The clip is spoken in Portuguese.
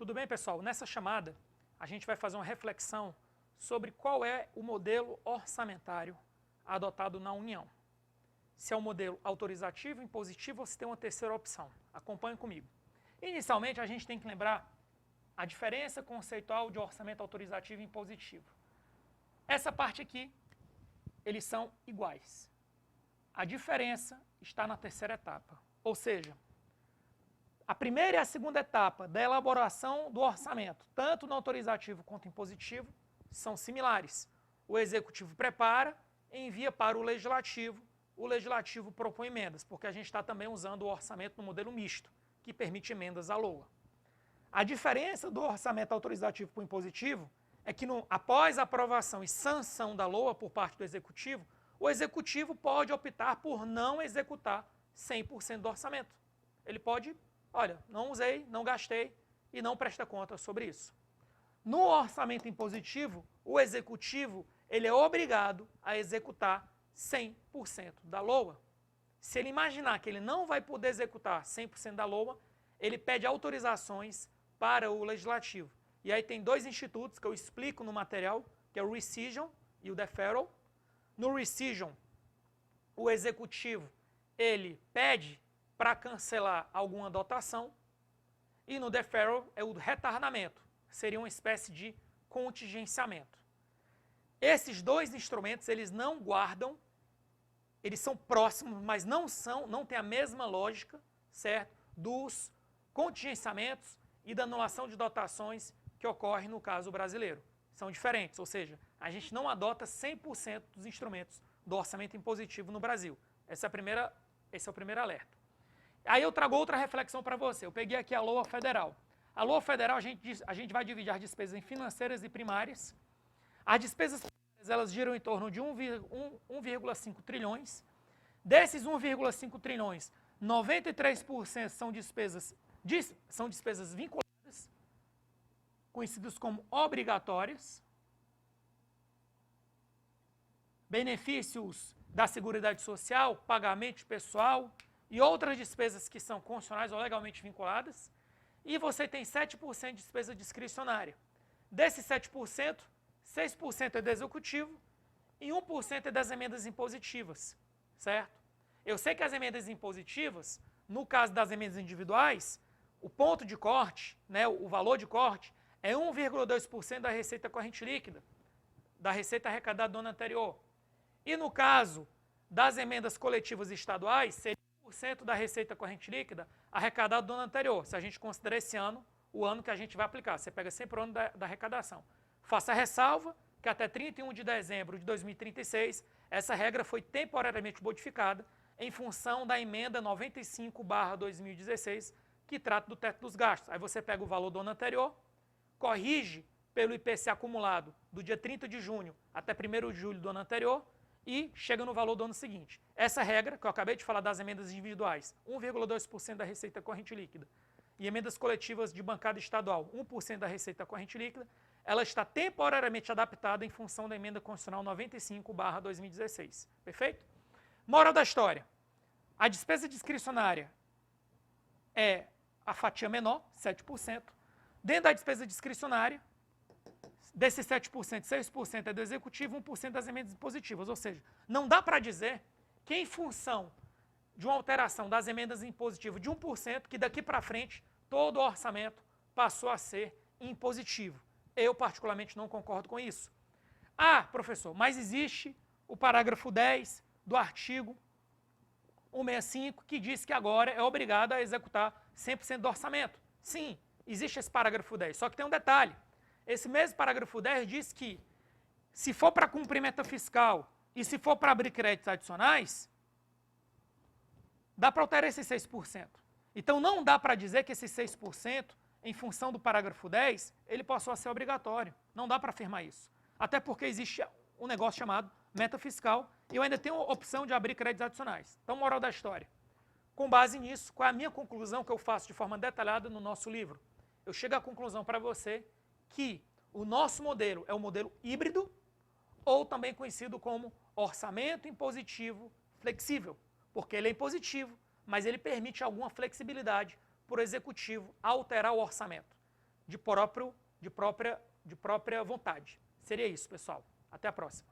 Tudo bem, pessoal? Nessa chamada, a gente vai fazer uma reflexão sobre qual é o modelo orçamentário adotado na União. Se é o modelo autorizativo, impositivo ou se tem uma terceira opção. Acompanhe comigo. Inicialmente, a gente tem que lembrar a diferença conceitual de orçamento autorizativo e impositivo. Essa parte aqui, eles são iguais. A diferença está na terceira etapa, ou seja, a primeira e a segunda etapa da elaboração do orçamento, tanto no autorizativo quanto no impositivo, são similares. O executivo prepara e envia para o legislativo propõe emendas, porque a gente está também usando o orçamento no modelo misto, que permite emendas à LOA. A diferença do orçamento autorizativo para o impositivo é que após a aprovação e sanção da LOA por parte do executivo, o executivo pode optar por não executar 100% do orçamento. Ele pode, olha, não usei, não gastei e não presta conta sobre isso. No orçamento impositivo, o executivo ele é obrigado a executar 100% da LOA. Se ele imaginar que ele não vai poder executar 100% da LOA, ele pede autorizações para o legislativo. E aí tem dois institutos que eu explico no material, que é o rescission e o deferral. No rescission, o executivo ele pede para cancelar alguma dotação e no deferral é o retardamento, seria uma espécie de contingenciamento. Esses dois instrumentos eles não guardam, eles são próximos, mas não têm a mesma lógica, certo? Dos contingenciamentos e da anulação de dotações que ocorre no caso brasileiro. São diferentes, ou seja, a gente não adota 100% dos instrumentos do orçamento impositivo no Brasil. Esse é o primeiro alerta. Aí eu trago outra reflexão para você. Eu peguei aqui a LOA federal. A LOA federal, a gente vai dividir as despesas em financeiras e primárias. As despesas primárias, elas giram em torno de 1,5 trilhões. Desses 1,5 trilhões, 93% são despesas vinculadas, conhecidas como obrigatórias. Benefícios da Seguridade Social, pagamento pessoal e outras despesas que são constitucionais ou legalmente vinculadas. E você tem 7% de despesa discricionária. Desses 7%, 6% é do executivo e 1% é das emendas impositivas, certo? Eu sei que as emendas impositivas, no caso das emendas individuais, o ponto de corte, né, o valor de corte, é 1,2% da receita corrente líquida, da receita arrecadada do ano anterior. E no caso das emendas coletivas estaduais, seria 1% da receita corrente líquida arrecadada do ano anterior, se a gente considerar esse ano, o ano que a gente vai aplicar. Você pega sempre o ano da arrecadação. Faça a ressalva que até 31 de dezembro de 2036, essa regra foi temporariamente modificada em função da emenda 95/2016, que trata do teto dos gastos. Aí você pega o valor do ano anterior, corrige pelo IPC acumulado do dia 30 de junho até 1º de julho do ano anterior e chega no valor do ano seguinte. Essa regra, que eu acabei de falar das emendas individuais, 1,2% da receita corrente líquida, e emendas coletivas de bancada estadual, 1% da receita corrente líquida, ela está temporariamente adaptada em função da emenda constitucional 95/2016. Perfeito? Moral da história. A despesa discricionária é a fatia menor, 7%. Dentro da despesa discricionária, desses 7%, 6% é do executivo, 1% das emendas impositivas. Ou seja, não dá para dizer que em função de uma alteração das emendas impositivas de 1%, que daqui para frente todo o orçamento passou a ser impositivo. Eu, particularmente, não concordo com isso. Ah, professor, mas existe o parágrafo 10 do artigo 165, que diz que agora é obrigado a executar 100% do orçamento. Sim, existe esse parágrafo 10, só que tem um detalhe. Esse mesmo parágrafo 10 diz que, se for para cumprimento fiscal e se for para abrir créditos adicionais, dá para alterar esses 6%. Então, não dá para dizer que esses 6%, em função do parágrafo 10, ele passou a ser obrigatório. Não dá para afirmar isso. Até porque existe um negócio chamado meta fiscal e eu ainda tenho a opção de abrir créditos adicionais. Então, moral da história. Com base nisso, qual é a minha conclusão que eu faço de forma detalhada no nosso livro? Eu chego à conclusão para você que o nosso modelo é o modelo híbrido, ou também conhecido como orçamento impositivo flexível, porque ele é impositivo, mas ele permite alguma flexibilidade para o executivo alterar o orçamento. de própria vontade. Seria isso, pessoal. Até a próxima.